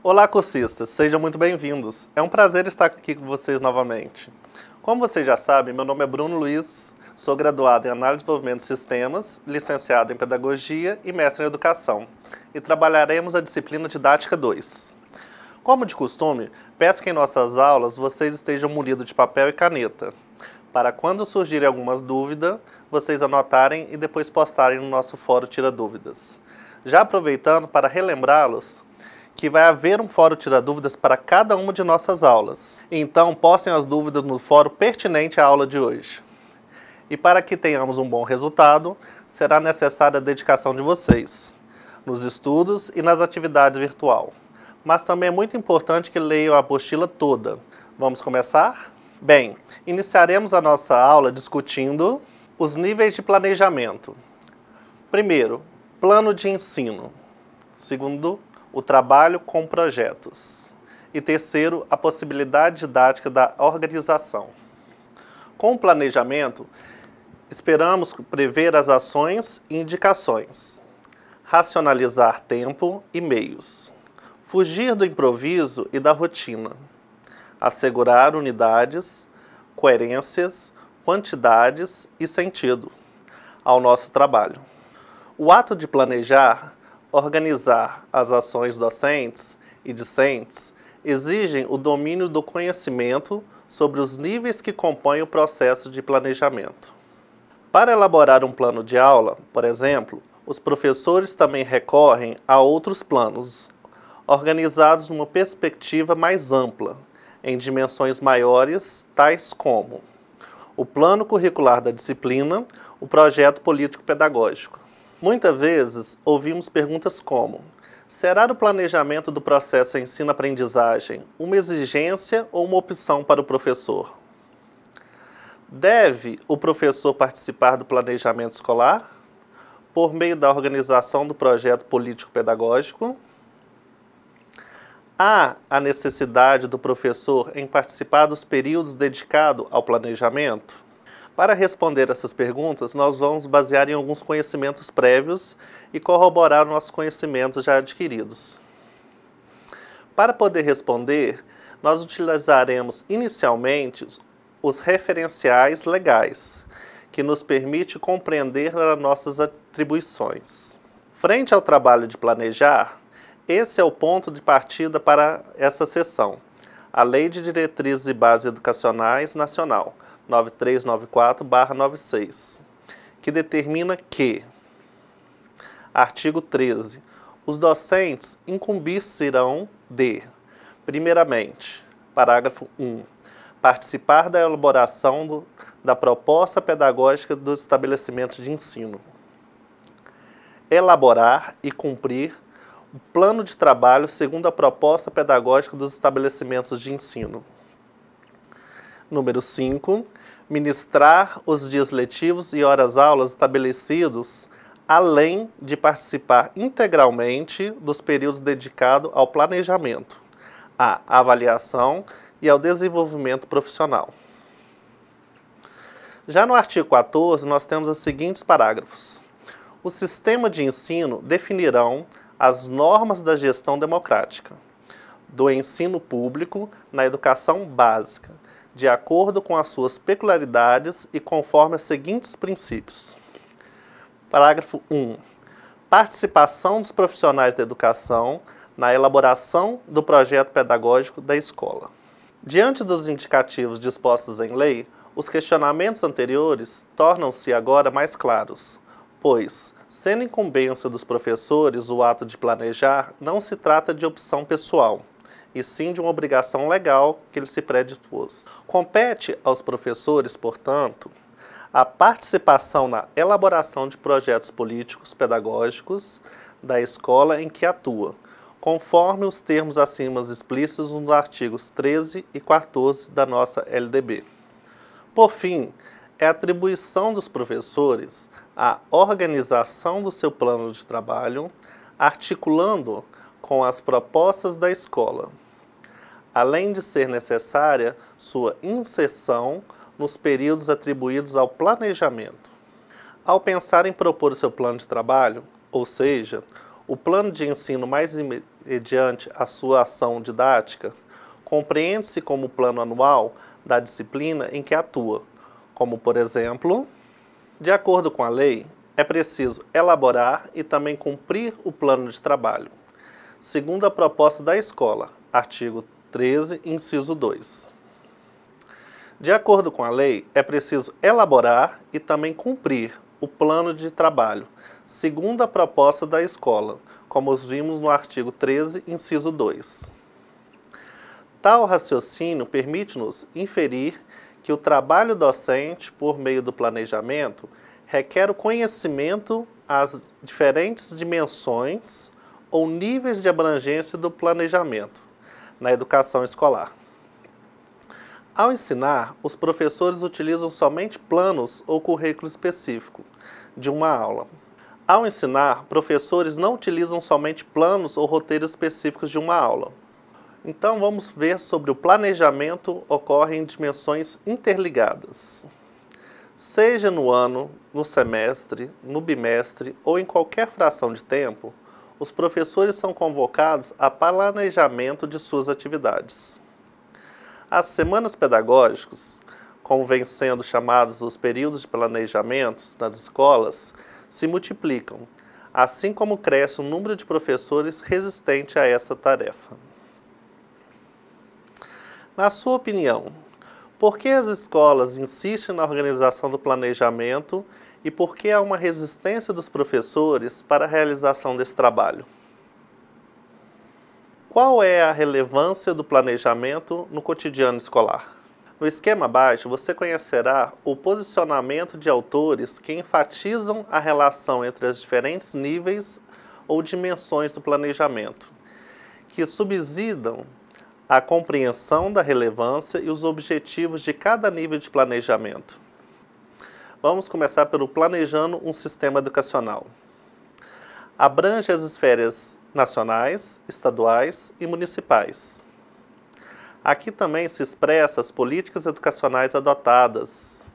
Olá, cursistas! Sejam muito bem-vindos. É um prazer estar aqui com vocês novamente. Como vocês já sabem, meu nome é Bruno Luiz, sou graduado em Análise e Desenvolvimento de Sistemas, licenciado em Pedagogia e mestre em Educação, e trabalharemos a disciplina Didática 2. Como de costume, peço que em nossas aulas vocês estejam munidos de papel e caneta, para quando surgirem algumas dúvidas, vocês anotarem e depois postarem no nosso fórum Tira Dúvidas. Já aproveitando para relembrá-los que vai haver um fórum Tira Dúvidas para cada uma de nossas aulas. Então, postem as dúvidas no fórum pertinente à aula de hoje. E para que tenhamos um bom resultado, será necessária a dedicação de vocês, nos estudos e nas atividades virtual. Mas também é muito importante que leiam a apostila toda. Vamos começar? Bem, iniciaremos a nossa aula discutindo os níveis de planejamento. Primeiro, plano de ensino. Segundo, o trabalho com projetos. E terceiro, a possibilidade didática da organização. Com o planejamento, esperamos prever as ações e indicações, racionalizar tempo e meios, fugir do improviso e da rotina, assegurar unidades, coerências, quantidades e sentido ao nosso trabalho. O ato de planejar, organizar as ações docentes e discentes exigem o domínio do conhecimento sobre os níveis que compõem o processo de planejamento. Para elaborar um plano de aula, por exemplo, os professores também recorrem a outros planos, organizados numa perspectiva mais ampla, em dimensões maiores, tais como o plano curricular da disciplina, o projeto político-pedagógico. Muitas vezes ouvimos perguntas como: será o planejamento do processo ensino-aprendizagem uma exigência ou uma opção para o professor? Deve o professor participar do planejamento escolar por meio da organização do projeto político-pedagógico? Há a necessidade do professor em participar dos períodos dedicados ao planejamento? Para responder essas perguntas, nós vamos basear em alguns conhecimentos prévios e corroborar nossos conhecimentos já adquiridos. Para poder responder, nós utilizaremos inicialmente os referenciais legais, que nos permite compreender as nossas atribuições. Frente ao trabalho de planejar, esse é o ponto de partida para essa sessão, a Lei de Diretrizes e Bases Educacionais Nacional, 9394/96, que determina que, artigo 13, os docentes incumbir-se-ão de, primeiramente, parágrafo 1, participar da elaboração da proposta pedagógica dos estabelecimentos de ensino, elaborar e cumprir o plano de trabalho segundo a proposta pedagógica dos estabelecimentos de ensino. Número 5, ministrar os dias letivos e horas-aulas estabelecidos, além de participar integralmente dos períodos dedicados ao planejamento, à avaliação e ao desenvolvimento profissional. Já no artigo 14, nós temos os seguintes parágrafos. O sistema de ensino definirão as normas da gestão democrática, do ensino público na educação básica, de acordo com as suas peculiaridades e conforme os seguintes princípios. Parágrafo 1. Participação dos profissionais da educação na elaboração do projeto pedagógico da escola. Diante dos indicativos dispostos em lei, os questionamentos anteriores tornam-se agora mais claros, pois, sendo incumbência dos professores o ato de planejar, não se trata de opção pessoal, e sim de uma obrigação legal que ele se predispôs. Compete aos professores, portanto, a participação na elaboração de projetos políticos pedagógicos da escola em que atua, conforme os termos acima explícitos nos artigos 13 e 14 da nossa LDB. Por fim, é atribuição dos professores a organização do seu plano de trabalho, articulando com as propostas da escola, além de ser necessária sua inserção nos períodos atribuídos ao planejamento. Ao pensar em propor o seu plano de trabalho, ou seja, o plano de ensino mais mediante a sua ação didática, compreende-se como plano anual da disciplina em que atua, como, por exemplo, de acordo com a lei, é preciso elaborar e também cumprir o plano de trabalho, segundo a proposta da escola, artigo 13, inciso 2. De acordo com a lei, é preciso elaborar e também cumprir o plano de trabalho, segundo a proposta da escola, como os vimos no artigo 13, inciso 2. Tal raciocínio permite-nos inferir que o trabalho docente, por meio do planejamento, requer o conhecimento às diferentes dimensões ou níveis de abrangência do planejamento na educação escolar. Ao ensinar, os professores utilizam somente planos ou currículo específico de uma aula. Ao ensinar, professores não utilizam somente planos ou roteiros específicos de uma aula. Então vamos ver sobre o planejamento ocorre em dimensões interligadas. Seja no ano, no semestre, no bimestre ou em qualquer fração de tempo, os professores são convocados a planejamento de suas atividades. As semanas pedagógicas, como vem sendo chamados os períodos de planejamento nas escolas, se multiplicam, assim como cresce o número de professores resistente a essa tarefa. Na sua opinião, por que as escolas insistem na organização do planejamento e por que há uma resistência dos professores para a realização desse trabalho? Qual é a relevância do planejamento no cotidiano escolar? No esquema abaixo, você conhecerá o posicionamento de autores que enfatizam a relação entre os diferentes níveis ou dimensões do planejamento, que subsidam a compreensão da relevância e os objetivos de cada nível de planejamento. Vamos começar pelo planejando um sistema educacional. Abrange as esferas nacionais, estaduais e municipais. Aqui também se expressa as políticas educacionais adotadas.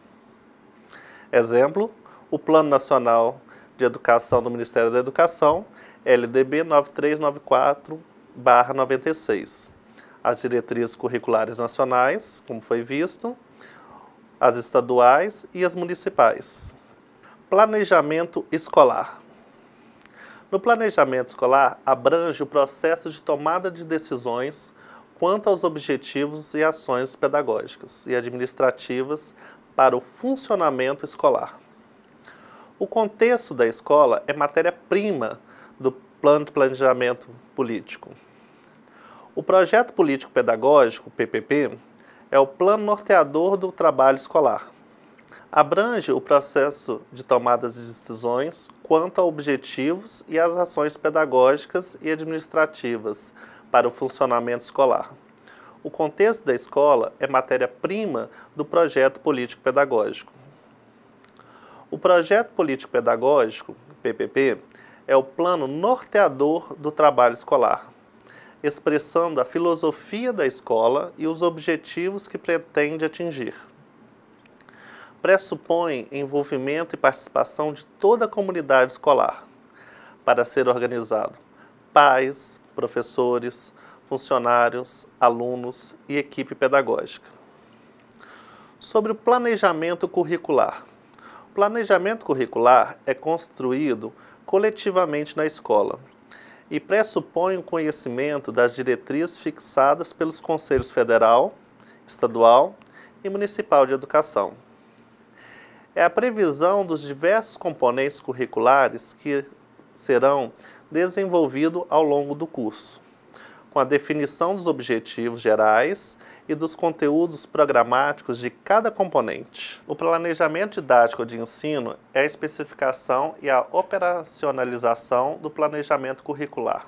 Exemplo, o Plano Nacional de Educação do Ministério da Educação, LDB 9394/96. As diretrizes curriculares nacionais, como foi visto, as estaduais e as municipais. Planejamento escolar. No planejamento escolar, abrange o processo de tomada de decisões quanto aos objetivos e ações pedagógicas e administrativas para o funcionamento escolar. O contexto da escola é matéria-prima do plano de planejamento político. O projeto político-pedagógico, PPP, é o plano norteador do trabalho escolar. Abrange o processo de tomada de decisões quanto a objetivos e as ações pedagógicas e administrativas para o funcionamento escolar. O contexto da escola é matéria-prima do projeto político-pedagógico. O projeto político-pedagógico, PPP, é o plano norteador do trabalho escolar, expressando a filosofia da escola e os objetivos que pretende atingir. Pressupõe envolvimento e participação de toda a comunidade escolar para ser organizado: pais, professores, funcionários, alunos e equipe pedagógica. Sobre o planejamento curricular. O planejamento curricular é construído coletivamente na escola e pressupõe o conhecimento das diretrizes fixadas pelos Conselhos Federal, Estadual e Municipal de Educação. É a previsão dos diversos componentes curriculares que serão desenvolvidos ao longo do curso, com a definição dos objetivos gerais e dos conteúdos programáticos de cada componente. O planejamento didático de ensino é a especificação e a operacionalização do planejamento curricular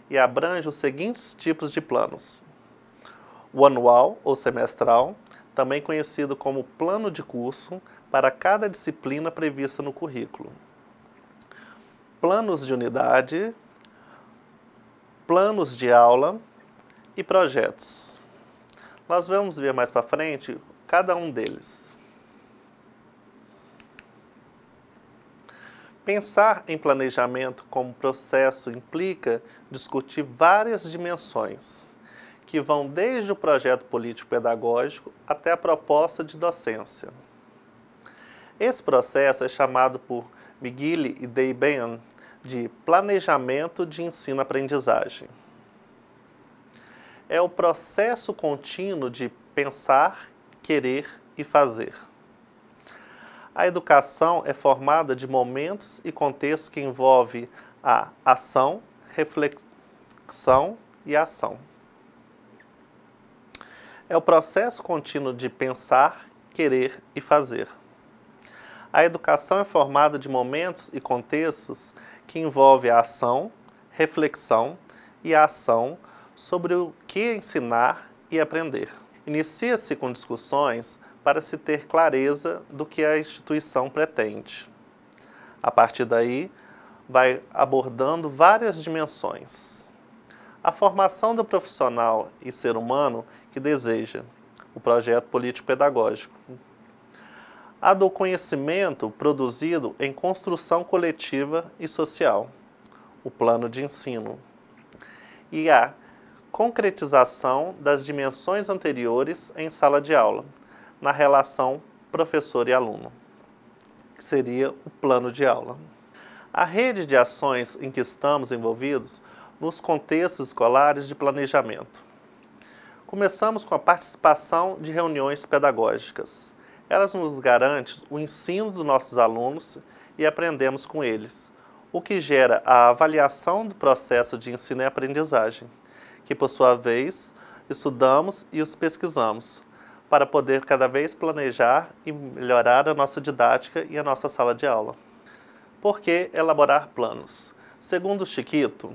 e abrange os seguintes tipos de planos: o anual ou semestral, também conhecido como plano de curso, para cada disciplina prevista no currículo. Planos de unidade, planos de aula e projetos. Nós vamos ver mais para frente cada um deles. Pensar em planejamento como processo implica discutir várias dimensões, que vão desde o projeto político-pedagógico até a proposta de docência. Esse processo é chamado por McGill e Debyen de planejamento de ensino-aprendizagem. É o processo contínuo de pensar, querer e fazer. A educação é formada de momentos e contextos que envolvem a ação, reflexão e ação. É o processo contínuo de pensar, querer e fazer. A educação é formada de momentos e contextos que envolvem a ação, reflexão e a ação sobre o que ensinar e aprender. Inicia-se com discussões para se ter clareza do que a instituição pretende. A partir daí, vai abordando várias dimensões. A formação do profissional e ser humano que deseja, o projeto político-pedagógico. A do conhecimento produzido em construção coletiva e social, o plano de ensino. E a concretização das dimensões anteriores em sala de aula, na relação professor e aluno, que seria o plano de aula. A rede de ações em que estamos envolvidos nos contextos escolares de planejamento. Começamos com a participação de reuniões pedagógicas. Elas nos garantem o ensino dos nossos alunos e aprendemos com eles, o que gera a avaliação do processo de ensino e aprendizagem, que por sua vez estudamos e os pesquisamos, para poder cada vez planejar e melhorar a nossa didática e a nossa sala de aula. Por que elaborar planos? Segundo Chiquito,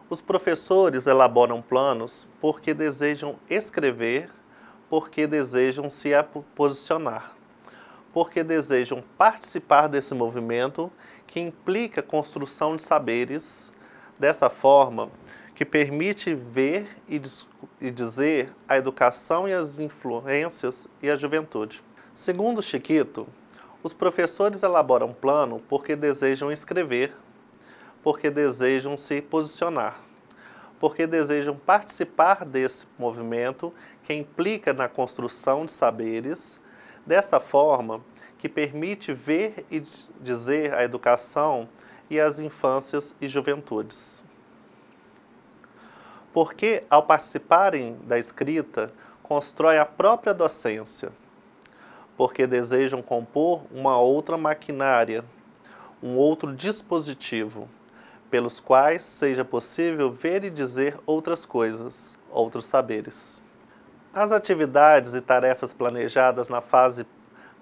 os professores elaboram planos porque desejam escrever, porque desejam se posicionar, porque desejam participar desse movimento que implica a construção de saberes, dessa forma que permite ver e dizer a educação e as influências e a juventude. Segundo Chiquito, os professores elaboram plano porque desejam escrever, porque desejam se posicionar, porque desejam participar desse movimento que implica na construção de saberes, dessa forma que permite ver e dizer a educação e as infâncias e juventudes. Porque, ao participarem da escrita, constroem a própria docência, porque desejam compor uma outra maquinária, um outro dispositivo, pelos quais seja possível ver e dizer outras coisas, outros saberes. As atividades e tarefas planejadas na fase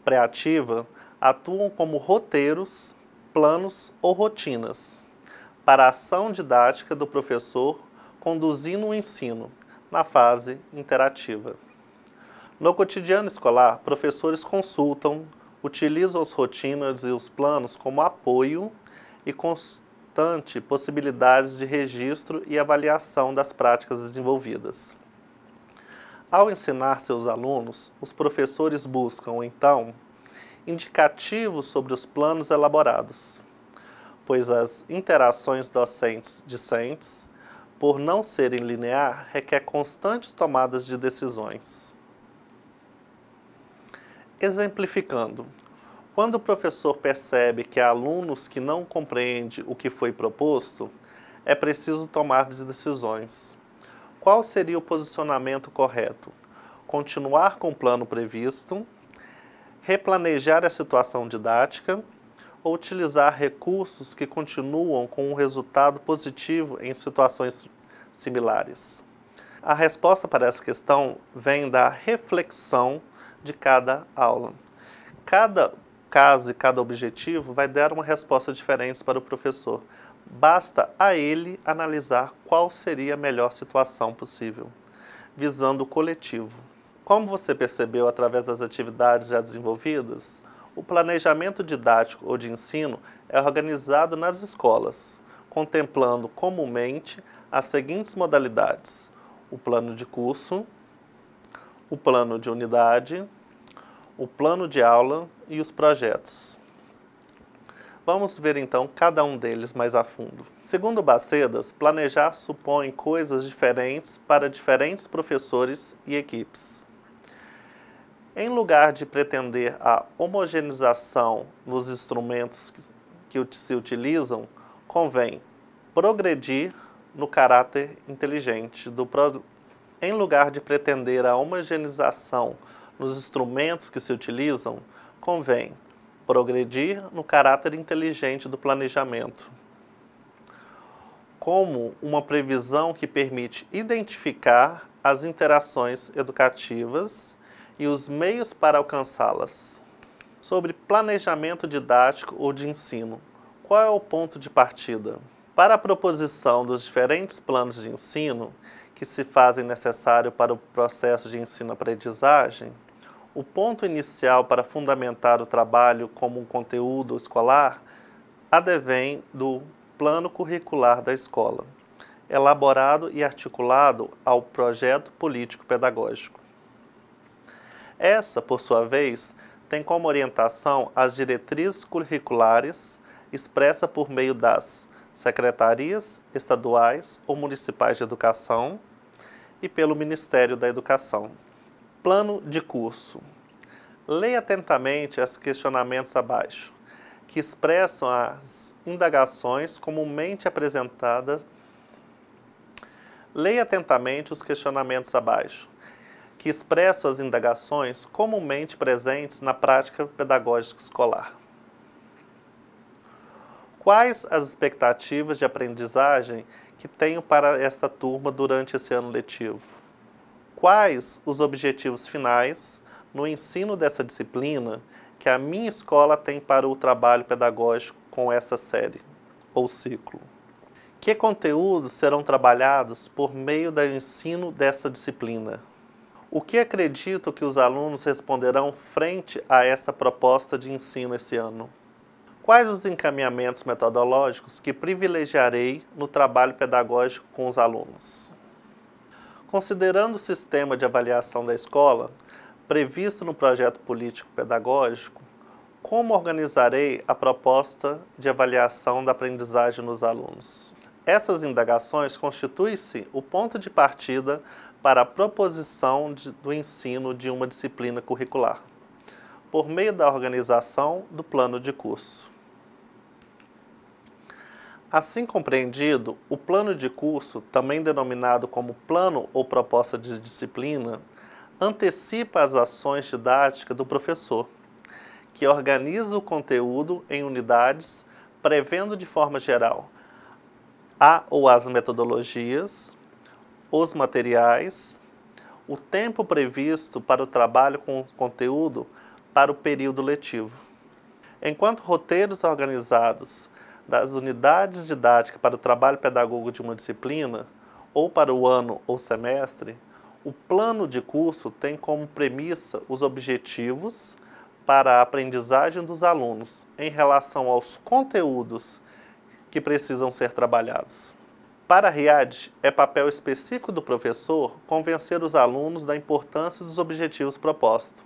pré-ativa atuam como roteiros, planos ou rotinas para a ação didática do professor conduzindo o ensino na fase interativa. No cotidiano escolar, professores consultam, utilizam as rotinas e os planos como apoio e constante possibilidades de registro e avaliação das práticas desenvolvidas. Ao ensinar seus alunos, os professores buscam, então, indicativos sobre os planos elaborados, pois as interações docentes-discentes, por não serem linear, requer constantes tomadas de decisões. Exemplificando, quando o professor percebe que há alunos que não compreendem o que foi proposto, é preciso tomar decisões. Qual seria o posicionamento correto? Continuar com o plano previsto, replanejar a situação didática ou utilizar recursos que continuam com um resultado positivo em situações similares? A resposta para essa questão vem da reflexão de cada aula. Cada caso e cada objetivo vai dar uma resposta diferente para o professor. Basta a ele analisar qual seria a melhor situação possível, visando o coletivo. Como você percebeu através das atividades já desenvolvidas, o planejamento didático ou de ensino é organizado nas escolas, contemplando comumente as seguintes modalidades: o plano de curso, o plano de unidade, o plano de aula e os projetos. Vamos ver então cada um deles mais a fundo. Segundo Bacedas, planejar supõe coisas diferentes para diferentes professores e equipes. Em lugar de pretender a homogeneização nos instrumentos que se utilizam, convém progredir no caráter inteligente do Em lugar de pretender a homogeneização nos instrumentos que se utilizam, convém progredir no caráter inteligente do planejamento, como uma previsão que permite identificar as interações educativas e os meios para alcançá-las. Sobre planejamento didático ou de ensino, qual é o ponto de partida? Para a proposição dos diferentes planos de ensino que se fazem necessário para o processo de ensino-aprendizagem, o ponto inicial para fundamentar o trabalho como um conteúdo escolar advém do plano curricular da escola, elaborado e articulado ao projeto político-pedagógico. Essa, por sua vez, tem como orientação as diretrizes curriculares expressas por meio das secretarias estaduais ou municipais de educação e pelo Ministério da Educação. Plano de curso. Leia atentamente os questionamentos abaixo, que expressam as indagações comumente apresentadas. Leia atentamente os questionamentos abaixo, que expressam as indagações comumente presentes na prática pedagógica escolar. Quais as expectativas de aprendizagem que tenho para esta turma durante esse ano letivo? Quais os objetivos finais no ensino dessa disciplina que a minha escola tem para o trabalho pedagógico com essa série ou ciclo? Que conteúdos serão trabalhados por meio do ensino dessa disciplina? O que acredito que os alunos responderão frente a esta proposta de ensino esse ano? Quais os encaminhamentos metodológicos que privilegiarei no trabalho pedagógico com os alunos? Considerando o sistema de avaliação da escola, previsto no projeto político-pedagógico, como organizarei a proposta de avaliação da aprendizagem dos alunos? Essas indagações constituem-se o ponto de partida para a proposição do ensino de uma disciplina curricular, por meio da organização do plano de curso. Assim compreendido, o plano de curso, também denominado como plano ou proposta de disciplina, antecipa as ações didáticas do professor, que organiza o conteúdo em unidades, prevendo de forma geral a ou as metodologias, os materiais, o tempo previsto para o trabalho com o conteúdo para o período letivo. Enquanto roteiros organizados das unidades didáticas para o trabalho pedagógico de uma disciplina, ou para o ano ou semestre, o plano de curso tem como premissa os objetivos para a aprendizagem dos alunos em relação aos conteúdos que precisam ser trabalhados. Para a RIAD, é papel específico do professor convencer os alunos da importância dos objetivos propostos,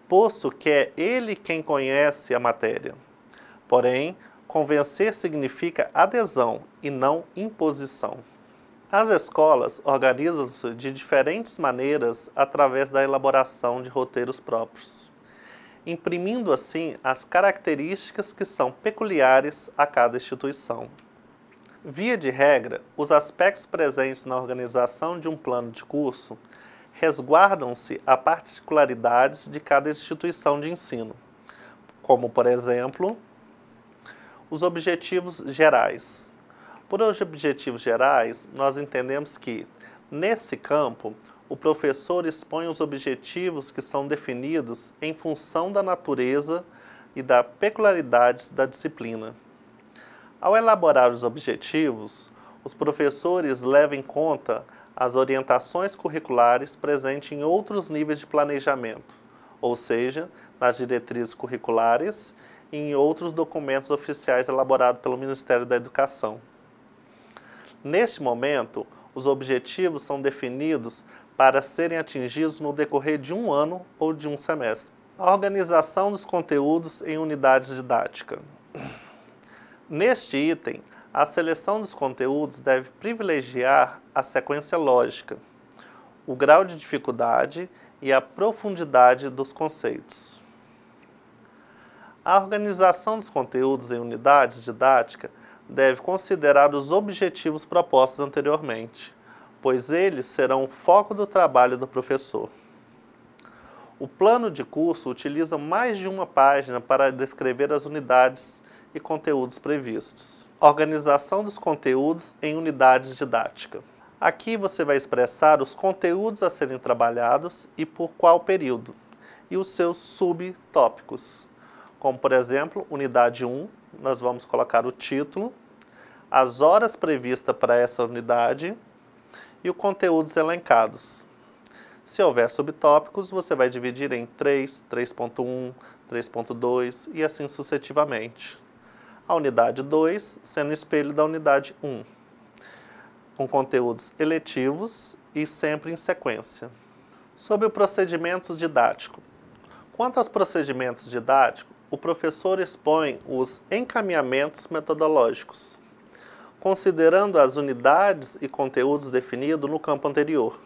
posto que é ele quem conhece a matéria. Porém, convencer significa adesão e não imposição. As escolas organizam-se de diferentes maneiras através da elaboração de roteiros próprios, imprimindo assim as características que são peculiares a cada instituição. Via de regra, os aspectos presentes na organização de um plano de curso resguardam-se a particularidades de cada instituição de ensino, como, por exemplo, os objetivos gerais. Por objetivos gerais, nós entendemos que, nesse campo, o professor expõe os objetivos que são definidos em função da natureza e das peculiaridades da disciplina. Ao elaborar os objetivos, os professores levam em conta as orientações curriculares presentes em outros níveis de planejamento, ou seja, nas diretrizes curriculares e em outros documentos oficiais elaborados pelo Ministério da Educação. Neste momento, os objetivos são definidos para serem atingidos no decorrer de um ano ou de um semestre. A organização dos conteúdos em unidades didáticas. Neste item, a seleção dos conteúdos deve privilegiar a sequência lógica, o grau de dificuldade e a profundidade dos conceitos. A organização dos conteúdos em unidades didáticas deve considerar os objetivos propostos anteriormente, pois eles serão o foco do trabalho do professor. O plano de curso utiliza mais de uma página para descrever as unidades e conteúdos previstos. Organização dos conteúdos em unidades didáticas. Aqui você vai expressar os conteúdos a serem trabalhados e por qual período, e os seus subtópicos. Como, por exemplo, unidade 1, nós vamos colocar o título, as horas previstas para essa unidade e os conteúdos elencados. Se houver subtópicos, você vai dividir em 3, 3.1, 3.2 e assim sucessivamente. A unidade 2 sendo o espelho da unidade 1, com conteúdos eletivos e sempre em sequência. Sobre o procedimento didático. Quanto aos procedimentos didáticos, o professor expõe os encaminhamentos metodológicos, considerando as unidades e conteúdos definidos no campo anterior.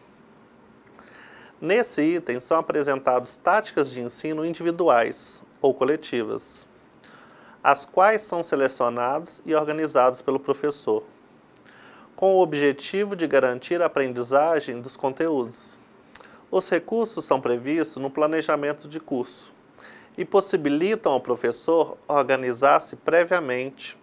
Nesse item são apresentadas táticas de ensino individuais ou coletivas, as quais são selecionadas e organizadas pelo professor, com o objetivo de garantir a aprendizagem dos conteúdos. Os recursos são previstos no planejamento de curso e possibilitam ao professor organizar-se previamente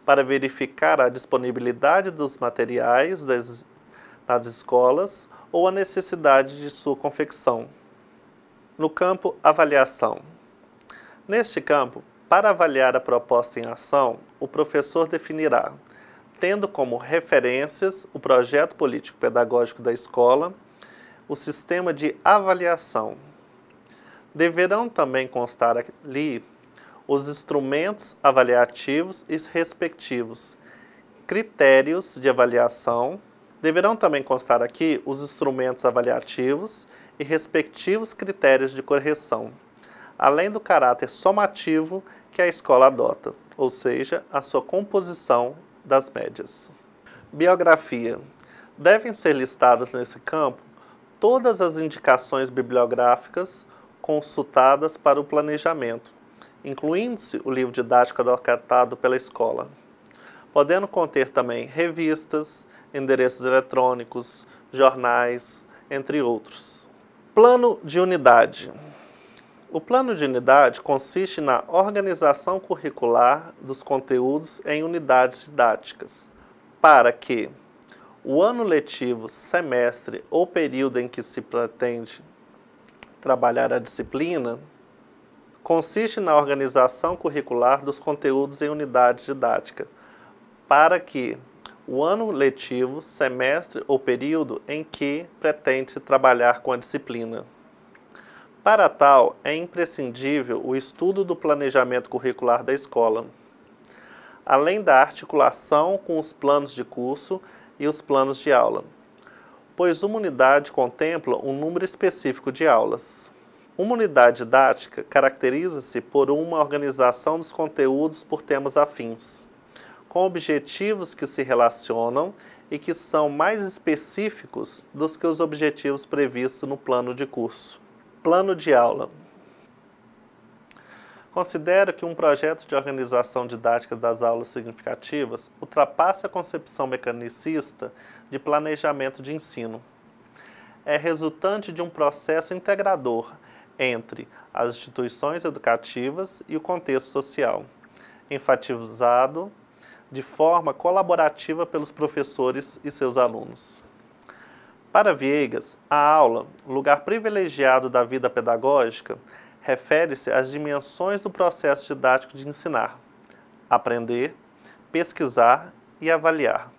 para verificar a disponibilidade dos materiais nas escolas ou a necessidade de sua confecção. No campo avaliação. Neste campo, para avaliar a proposta em ação, o professor definirá, tendo como referências o projeto político-pedagógico da escola, o sistema de avaliação. Deverão também constar ali os instrumentos avaliativos e respectivos critérios de avaliação. Deverão também constar aqui os instrumentos avaliativos e respectivos critérios de correção, além do caráter somativo que a escola adota, ou seja, a sua composição das médias. Biografia. Devem ser listadas nesse campo todas as indicações bibliográficas consultadas para o planejamento, incluindo-se o livro didático adotado pela escola, podendo conter também revistas, endereços eletrônicos, jornais, entre outros. Plano de unidade. O plano de unidade consiste na organização curricular dos conteúdos em unidades didáticas, para que o ano letivo, semestre ou período em que se pretende trabalhar a disciplina, consiste na organização curricular dos conteúdos em unidades didáticas, para que o ano letivo, semestre ou período em que pretende-se trabalhar com a disciplina. Para tal, é imprescindível o estudo do planejamento curricular da escola, além da articulação com os planos de curso e os planos de aula, pois uma unidade contempla um número específico de aulas. Uma unidade didática caracteriza-se por uma organização dos conteúdos por temas afins, com objetivos que se relacionam e que são mais específicos do que os objetivos previstos no plano de curso. Plano de aula. Considero que um projeto de organização didática das aulas significativas ultrapassa a concepção mecanicista de planejamento de ensino. É resultante de um processo integrador entre as instituições educativas e o contexto social, enfatizado de forma colaborativa pelos professores e seus alunos. Para Viegas, a aula, lugar privilegiado da vida pedagógica, refere-se às dimensões do processo didático de ensinar, aprender, pesquisar e avaliar,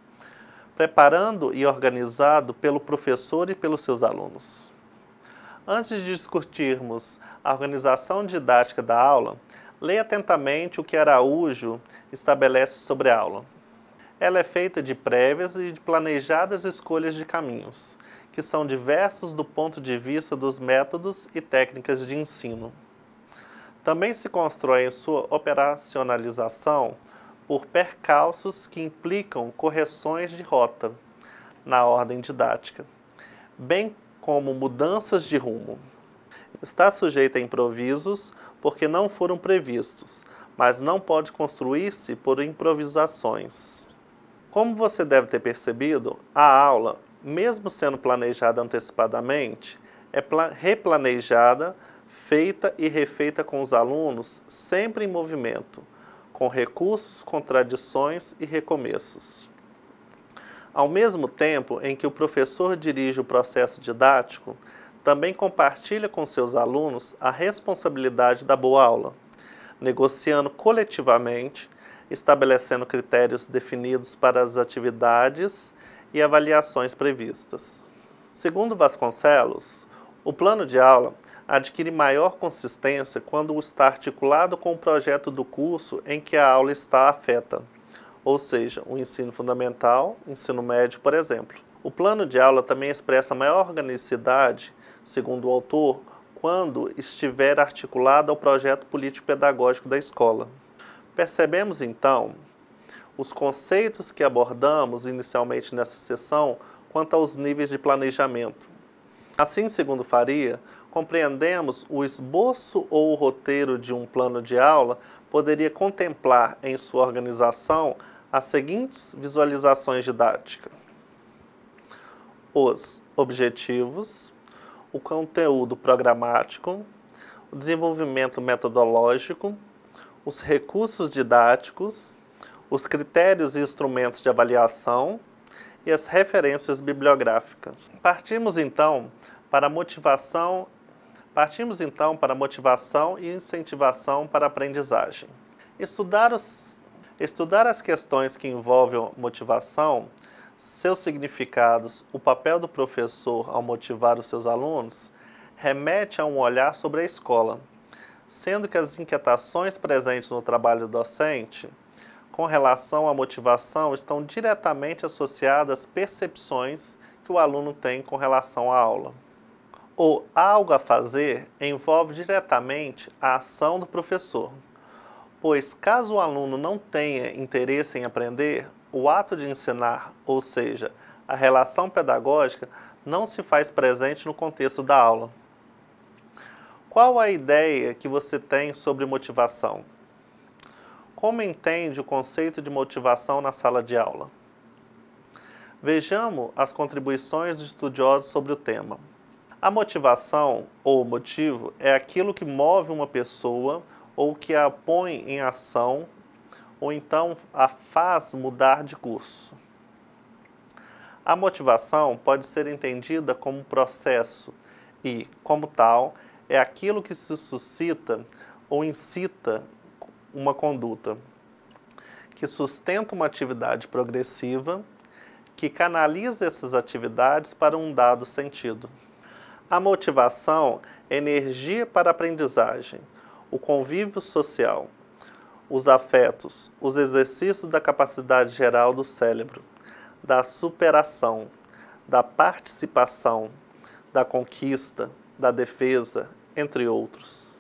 preparando e organizado pelo professor e pelos seus alunos. Antes de discutirmos a organização didática da aula, leia atentamente o que Araújo estabelece sobre a aula. Ela é feita de prévias e de planejadas escolhas de caminhos, que são diversos do ponto de vista dos métodos e técnicas de ensino. Também se constrói em sua operacionalização por percalços que implicam correções de rota na ordem didática, bem como mudanças de rumo. Está sujeita a improvisos porque não foram previstos, mas não pode construir-se por improvisações. Como você deve ter percebido, a aula, mesmo sendo planejada antecipadamente, é replanejada, feita e refeita com os alunos sempre em movimento, com recursos, contradições e recomeços. Ao mesmo tempo em que o professor dirige o processo didático, também compartilha com seus alunos a responsabilidade da boa aula, negociando coletivamente, estabelecendo critérios definidos para as atividades e avaliações previstas. Segundo Vasconcelos, o plano de aula adquire maior consistência quando está articulado com o projeto do curso em que a aula está afeta, ou seja, o ensino fundamental, ensino médio, por exemplo. O plano de aula também expressa maior organicidade, segundo o autor, quando estiver articulado ao projeto político-pedagógico da escola. Percebemos, então, os conceitos que abordamos inicialmente nessa sessão quanto aos níveis de planejamento. Assim, segundo Faria, compreendemos o esboço ou o roteiro de um plano de aula poderia contemplar em sua organização as seguintes visualizações didáticas: os objetivos, o conteúdo programático, o desenvolvimento metodológico, os recursos didáticos, os critérios e instrumentos de avaliação e as referências bibliográficas. Partimos então para a motivação e incentivação para a aprendizagem. Estudar as questões que envolvem a motivação, seus significados, o papel do professor ao motivar os seus alunos, remete a um olhar sobre a escola, sendo que as inquietações presentes no trabalho docente com relação à motivação estão diretamente associadas às percepções que o aluno tem com relação à aula. O algo a fazer envolve diretamente a ação do professor, pois caso o aluno não tenha interesse em aprender, o ato de ensinar, ou seja, a relação pedagógica, não se faz presente no contexto da aula. Qual a ideia que você tem sobre motivação? Como entende o conceito de motivação na sala de aula? Vejamos as contribuições dos estudiosos sobre o tema. A motivação, ou motivo, é aquilo que move uma pessoa ou que a põe em ação ou então a faz mudar de curso. A motivação pode ser entendida como um processo e, como tal, é aquilo que se suscita ou incita uma conduta, que sustenta uma atividade progressiva, que canaliza essas atividades para um dado sentido. A motivação é energia para a aprendizagem, o convívio social, os afetos, os exercícios da capacidade geral do cérebro, da superação, da participação, da conquista, da defesa, entre outros.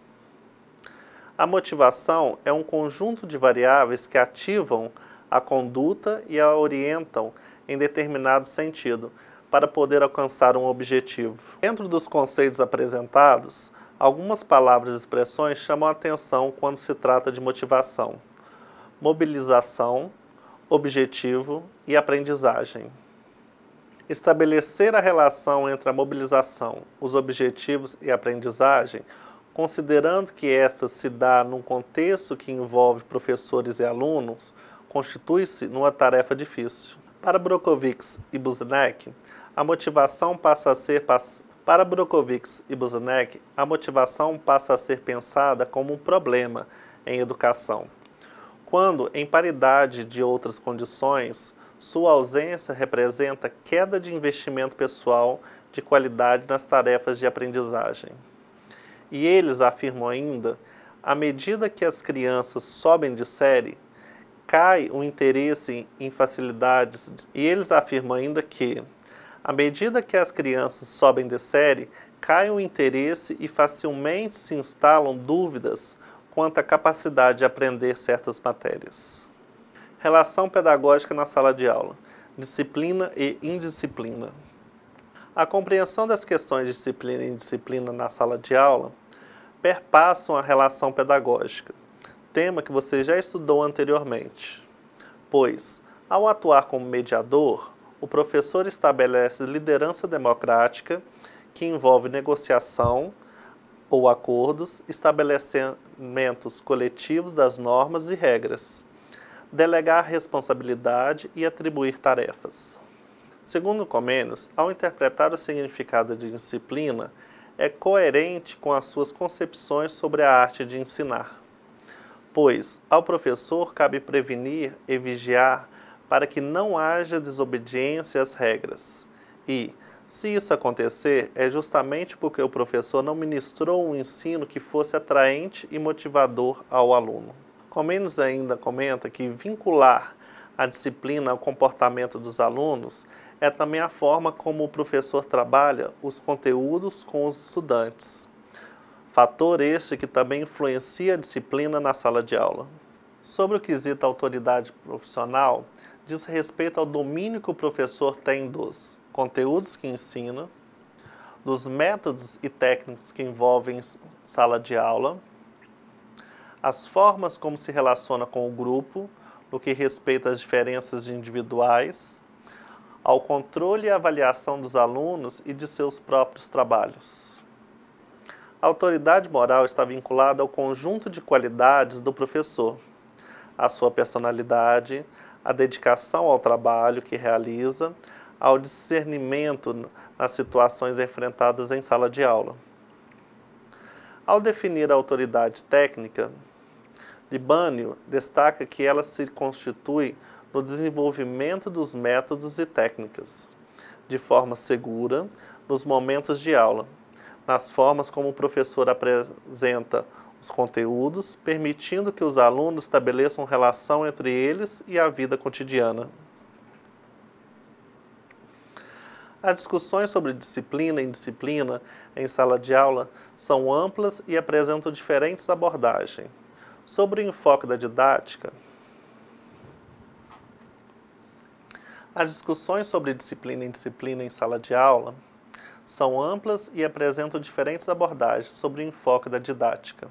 A motivação é um conjunto de variáveis que ativam a conduta e a orientam em determinado sentido, para poder alcançar um objetivo. Dentro dos conceitos apresentados, algumas palavras e expressões chamam a atenção quando se trata de motivação: mobilização, objetivo e aprendizagem. Estabelecer a relação entre a mobilização, os objetivos e a aprendizagem, considerando que esta se dá num contexto que envolve professores e alunos, constitui-se numa tarefa difícil. Para Brockovich e Busenek, a motivação passa a ser pensada como um problema em educação, quando, em paridade de outras condições, sua ausência representa queda de investimento pessoal de qualidade nas tarefas de aprendizagem. E eles afirmam ainda, à medida que as crianças sobem de série, cai o interesse em facilidades, e eles afirmam ainda que, à medida que as crianças sobem de série, cai o interesse e facilmente se instalam dúvidas quanto à capacidade de aprender certas matérias. Relação pedagógica na sala de aula. Disciplina e indisciplina. A compreensão das questões de disciplina e indisciplina na sala de aula perpassam a relação pedagógica, tema que você já estudou anteriormente. Pois, ao atuar como mediador, o professor estabelece liderança democrática que envolve negociação ou acordos, estabelecimentos coletivos das normas e regras, delegar responsabilidade e atribuir tarefas. Segundo Comênios, ao interpretar o significado de disciplina, é coerente com as suas concepções sobre a arte de ensinar. Pois, ao professor cabe prevenir e vigiar para que não haja desobediência às regras. E, se isso acontecer, é justamente porque o professor não ministrou um ensino que fosse atraente e motivador ao aluno. Comênios ainda comenta que vincular a disciplina ao comportamento dos alunos é também a forma como o professor trabalha os conteúdos com os estudantes. Fator este que também influencia a disciplina na sala de aula. Sobre o quesito autoridade profissional, diz respeito ao domínio que o professor tem dos conteúdos que ensina, dos métodos e técnicas que envolvem sala de aula, as formas como se relaciona com o grupo, no que respeita às diferenças individuais, ao controle e avaliação dos alunos e de seus próprios trabalhos. A autoridade moral está vinculada ao conjunto de qualidades do professor, à sua personalidade, à dedicação ao trabalho que realiza, ao discernimento nas situações enfrentadas em sala de aula. Ao definir a autoridade técnica, Libânio destaca que ela se constitui no desenvolvimento dos métodos e técnicas, de forma segura, nos momentos de aula, nas formas como o professor apresenta os conteúdos, permitindo que os alunos estabeleçam relação entre eles e a vida cotidiana. As discussões sobre disciplina e indisciplina em sala de aula são amplas e apresentam diferentes abordagens. Sobre o enfoque da didática, as discussões sobre disciplina e indisciplina em sala de aula são amplas e apresentam diferentes abordagens sobre o enfoque da didática.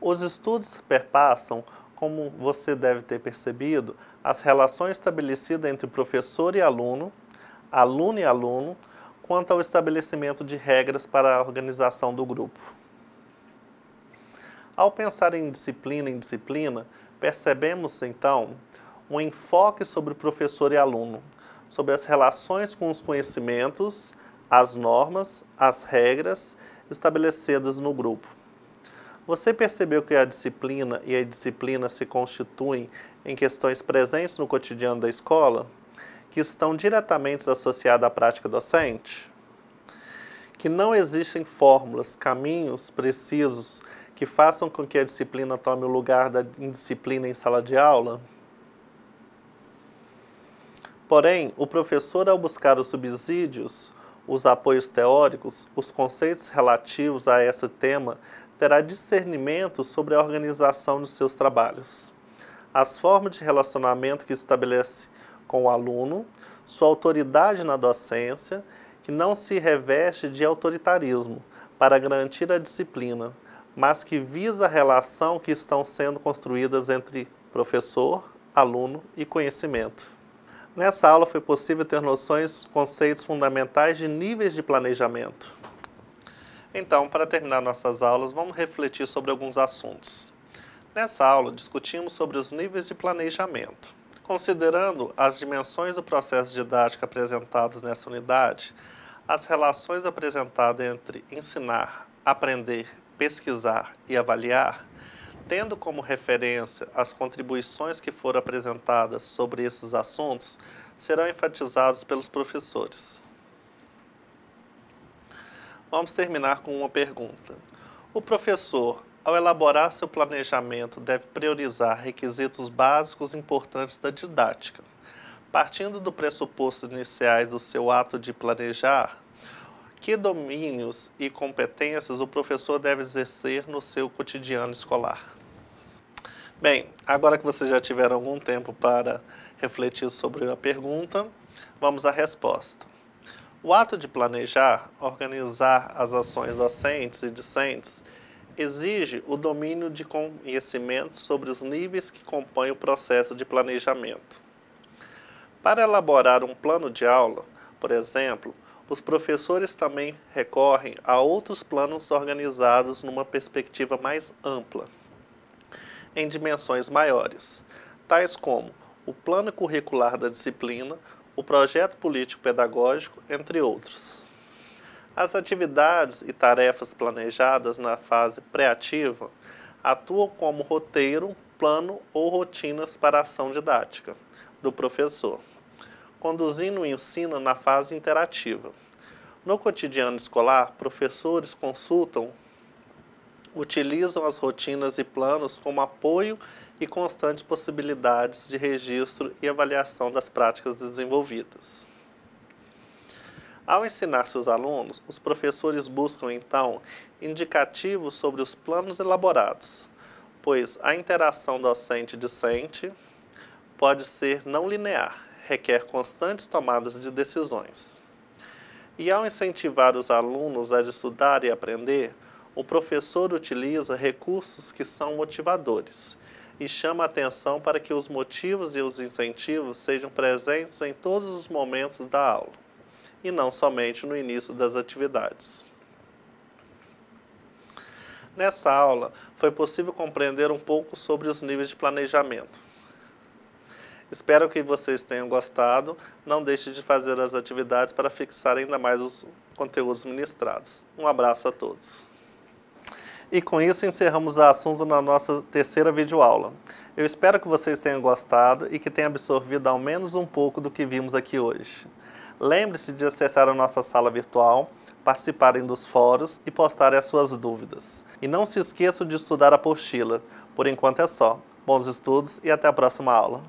Os estudos perpassam, como você deve ter percebido, as relações estabelecidas entre professor e aluno e aluno, quanto ao estabelecimento de regras para a organização do grupo. Ao pensar em disciplina e indisciplina, percebemos, então, um enfoque sobre professor e aluno, sobre as relações com os conhecimentos, as normas, as regras estabelecidas no grupo. Você percebeu que a disciplina e a indisciplina se constituem em questões presentes no cotidiano da escola, que estão diretamente associadas à prática docente? Que não existem fórmulas, caminhos precisos que façam com que a disciplina tome o lugar da indisciplina em sala de aula? Porém, o professor, ao buscar os subsídios, os apoios teóricos, os conceitos relativos a esse tema, terá discernimento sobre a organização de seus trabalhos, as formas de relacionamento que estabelece com o aluno, sua autoridade na docência, que não se reveste de autoritarismo para garantir a disciplina, mas que visa a relação que estão sendo construídas entre professor, aluno e conhecimento. Nessa aula foi possível ter noções, conceitos fundamentais de níveis de planejamento. Então, para terminar nossas aulas, vamos refletir sobre alguns assuntos. Nessa aula, discutimos sobre os níveis de planejamento. Considerando as dimensões do processo didático apresentados nessa unidade, as relações apresentadas entre ensinar, aprender, pesquisar e avaliar, tendo como referência as contribuições que foram apresentadas sobre esses assuntos, serão enfatizados pelos professores. Vamos terminar com uma pergunta. O professor, ao elaborar seu planejamento, deve priorizar requisitos básicos importantes da didática. Partindo do pressuposto iniciais do seu ato de planejar, que domínios e competências o professor deve exercer no seu cotidiano escolar? Bem, agora que vocês já tiveram algum tempo para refletir sobre a pergunta, vamos à resposta. O ato de planejar, organizar as ações docentes e discentes, exige o domínio de conhecimentos sobre os níveis que compõem o processo de planejamento. Para elaborar um plano de aula, por exemplo, os professores também recorrem a outros planos organizados numa perspectiva mais ampla, em dimensões maiores, tais como o plano curricular da disciplina, o projeto político-pedagógico, entre outros. As atividades e tarefas planejadas na fase pré-ativa atuam como roteiro, plano ou rotinas para a ação didática do professor, conduzindo o ensino na fase interativa. No cotidiano escolar, professores consultam, utilizam as rotinas e planos como apoio e constantes possibilidades de registro e avaliação das práticas desenvolvidas. Ao ensinar seus alunos, os professores buscam, então, indicativos sobre os planos elaborados, pois a interação docente-discente pode ser não linear, requer constantes tomadas de decisões. E ao incentivar os alunos a estudar e aprender, o professor utiliza recursos que são motivadores e chama a atenção para que os motivos e os incentivos sejam presentes em todos os momentos da aula, e não somente no início das atividades. Nessa aula, foi possível compreender um pouco sobre os níveis de planejamento. Espero que vocês tenham gostado. Não deixe de fazer as atividades para fixar ainda mais os conteúdos ministrados. Um abraço a todos. E com isso encerramos o assunto na nossa terceira videoaula. Eu espero que vocês tenham gostado e que tenham absorvido ao menos um pouco do que vimos aqui hoje. Lembre-se de acessar a nossa sala virtual, participarem dos fóruns e postarem as suas dúvidas. E não se esqueçam de estudar a apostila. Por enquanto é só. Bons estudos e até a próxima aula.